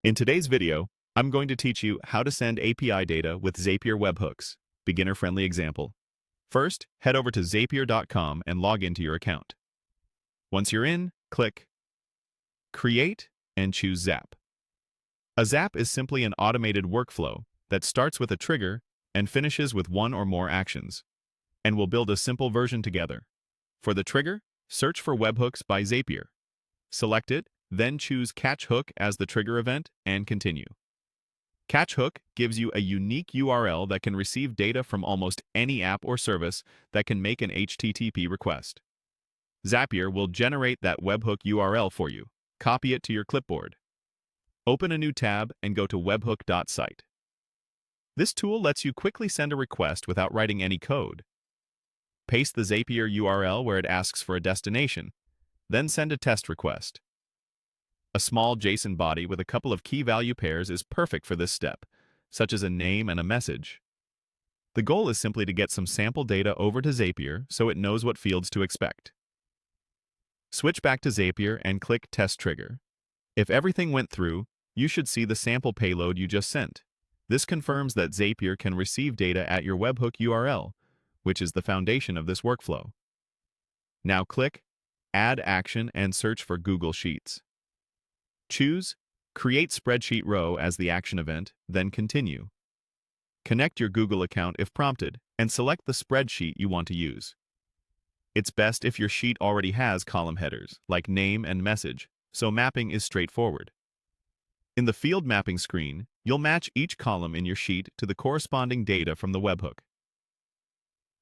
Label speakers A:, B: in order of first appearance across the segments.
A: In today's video, I'm going to teach you how to send API data with Zapier Webhooks, beginner-friendly example. First, head over to zapier.com and log into your account. Once you're in, click Create and choose Zap. A Zap is simply an automated workflow that starts with a trigger and finishes with one or more actions, and we'll build a simple version together. For the trigger, search for Webhooks by Zapier. Select it, then choose Catch Hook as the trigger event and continue. Catch Hook gives you a unique URL that can receive data from almost any app or service that can make an HTTP request. Zapier will generate that webhook URL for you. Copy it to your clipboard. Open a new tab and go to webhook.site. This tool lets you quickly send a request without writing any code. Paste the Zapier URL where it asks for a destination, then send a test request. A small JSON body with a couple of key value pairs is perfect for this step, such as a name and a message. The goal is simply to get some sample data over to Zapier so it knows what fields to expect. Switch back to Zapier and click Test Trigger. If everything went through, you should see the sample payload you just sent. This confirms that Zapier can receive data at your webhook URL, which is the foundation of this workflow. Now click Add Action and search for Google Sheets. Choose Create Spreadsheet Row as the action event, then continue. Connect your Google account if prompted, and select the spreadsheet you want to use. It's best if your sheet already has column headers, like name and message, so mapping is straightforward. In the field mapping screen, you'll match each column in your sheet to the corresponding data from the webhook.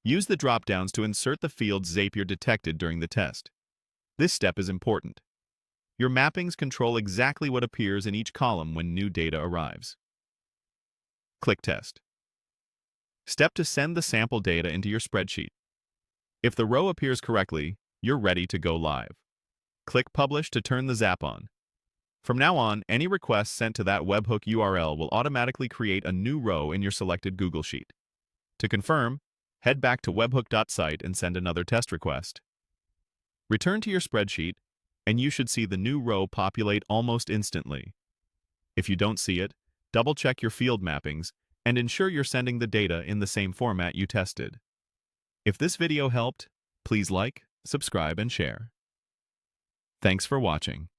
A: Use the drop-downs to insert the fields Zapier detected during the test. This step is important. Your mappings control exactly what appears in each column when new data arrives. Click Test. Step to send the sample data into your spreadsheet. If the row appears correctly, you're ready to go live. Click Publish to turn the Zap on. From now on, any requests sent to that webhook URL will automatically create a new row in your selected Google Sheet. To confirm, head back to webhook.site and send another test request. Return to your spreadsheet, and you should see the new row populate almost instantly. If you don't see it, double-check your field mappings and ensure you're sending the data in the same format you tested. If this video helped, please like, subscribe, and share. Thanks for watching.